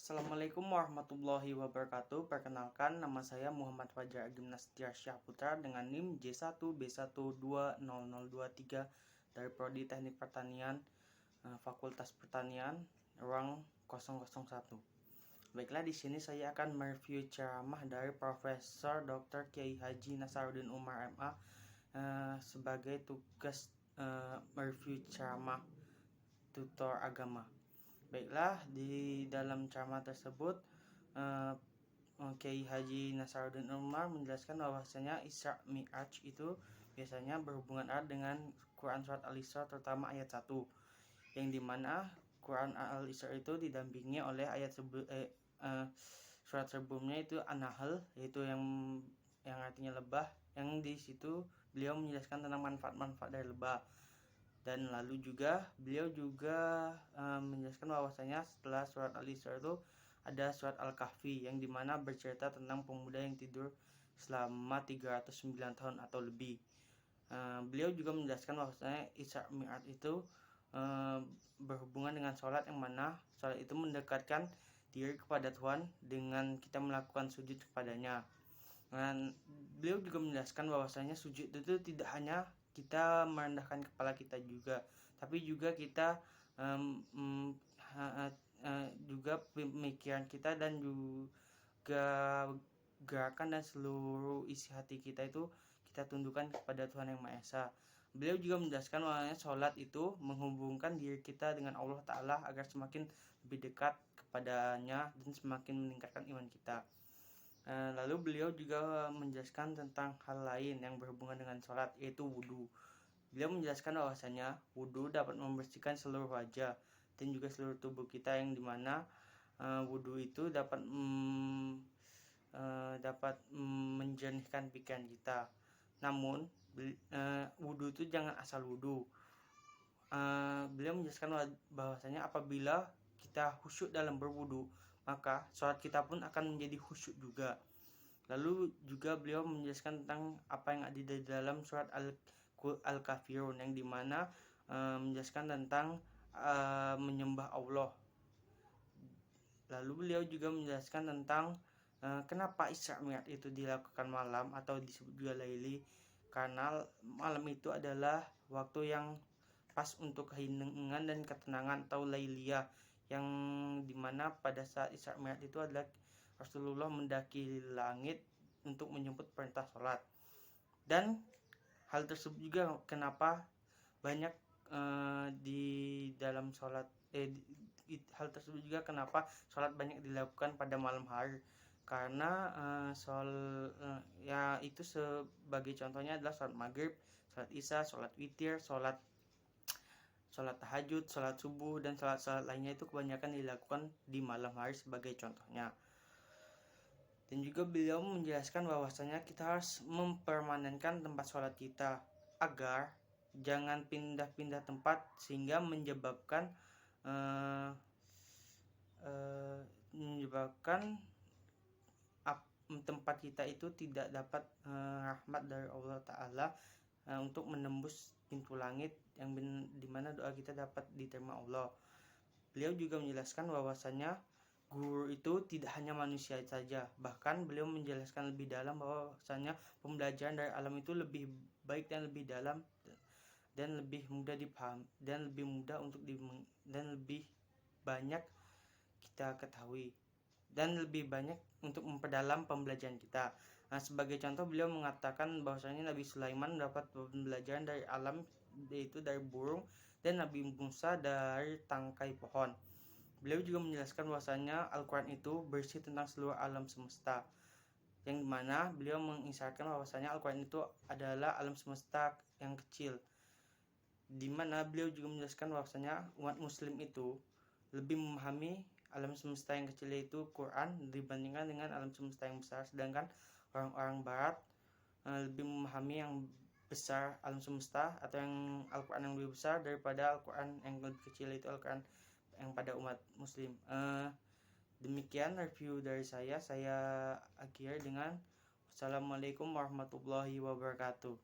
Assalamualaikum warahmatullahi wabarakatuh. Perkenalkan, nama saya Muhammad Fajar Gimnastiar Syahputra dengan NIM J1B1200023 dari Prodi Teknik Pertanian, Fakultas Pertanian, ruang 001. Baiklah, di sini saya akan mereview ceramah dari Profesor Dr. Kiai Haji Nasaruddin Umar MA sebagai tugas mereview ceramah tutor agama. Baiklah, di dalam ceramah tersebut Kiai Haji Nasaruddin Umar menjelaskan bahwasanya Isra Mi'raj itu biasanya berhubungan erat dengan Quran Surat Al-Isra, terutama ayat 1, yang dimana Quran Al-Isra itu didampingi oleh ayat surat sebelumnya itu An-Nahl, yaitu yang artinya lebah, yang di situ beliau menjelaskan tentang manfaat-manfaat dari lebah. Dan lalu juga beliau juga menjelaskan bahwasanya setelah surat Al-Isra itu ada surat Al-Kahfi, yang dimana bercerita tentang pemuda yang tidur selama 309 tahun atau lebih. Beliau juga menjelaskan bahwasanya Isra Mi'raj itu berhubungan dengan sholat, yang mana sholat itu mendekatkan diri kepada Tuhan dengan kita melakukan sujud kepadanya. Dan beliau juga menjelaskan bahwasanya sujud itu tidak hanya kita merendahkan kepala kita juga, tapi juga kita juga pemikiran kita dan juga gerakan dan seluruh isi hati kita itu kita tundukkan kepada Tuhan Yang Maha Esa. Beliau juga menjelaskan bahwa sholat itu menghubungkan diri kita dengan Allah Ta'ala agar semakin lebih dekat kepadanya dan semakin meningkatkan iman kita. Lalu beliau juga menjelaskan tentang hal lain yang berhubungan dengan sholat, yaitu wudhu. Beliau menjelaskan bahwasanya wudhu dapat membersihkan seluruh wajah dan juga seluruh tubuh kita, yang dimana wudhu itu dapat menjernihkan pikiran kita. Namun wudhu itu jangan asal wudhu. Beliau menjelaskan bahwasanya apabila kita khusyuk dalam berwudhu, maka sholat kita pun akan menjadi khusyuk juga. Lalu juga beliau menjelaskan tentang apa yang ada di dalam surat Al-Kafirun, yang dimana menjelaskan tentang menyembah Allah. Lalu beliau juga menjelaskan tentang kenapa Isra Mi'raj itu dilakukan malam atau disebut juga Laili, karena malam itu adalah waktu yang pas untuk keheningan dan ketenangan atau Lailiyah, yang dimana pada saat Isra Mi'raj itu adalah Rasulullah mendaki langit untuk menjemput perintah sholat. Dan hal tersebut juga kenapa banyak di dalam sholat hal tersebut juga kenapa sholat banyak dilakukan pada malam hari, karena ya itu sebagai contohnya adalah sholat maghrib, sholat isya, sholat witir, sholat tahajud, sholat subuh, dan sholat lainnya itu kebanyakan dilakukan di malam hari sebagai contohnya. Dan juga beliau menjelaskan bahwasanya kita harus mempermanenkan tempat sholat kita agar jangan pindah-pindah tempat, sehingga menyebabkan tempat kita itu tidak dapat rahmat dari Allah Ta'ala untuk menembus pintu langit, yang dimana doa kita dapat diterima Allah. Beliau juga menjelaskan bahwasanya guru itu tidak hanya manusia saja, bahkan beliau menjelaskan lebih dalam bahwasanya pembelajaran dari alam itu lebih baik dan lebih dalam dan lebih mudah dipahami dan lebih mudah untuk dan lebih banyak kita ketahui dan lebih banyak untuk memperdalam pembelajaran kita. Nah, sebagai contoh beliau mengatakan bahwasanya Nabi Sulaiman mendapat pembelajaran dari alam, yaitu dari burung, dan Nabi Musa dari tangkai pohon. Beliau juga menjelaskan bahwasanya Al-Quran itu bersih tentang seluruh alam semesta, yang dimana beliau mengisyaratkan bahwasanya Al-Quran itu adalah alam semesta yang kecil, dimana beliau juga menjelaskan bahwasanya umat muslim itu lebih memahami alam semesta yang kecil yaitu Quran dibandingkan dengan alam semesta yang besar, sedangkan orang-orang barat lebih memahami yang besar alam semesta atau yang Al-Quran yang lebih besar daripada Al-Quran yang lebih kecil, yaitu Al-Quran yang pada umat muslim. Demikian review dari saya akhiri dengan wassalamualaikum warahmatullahi wabarakatuh.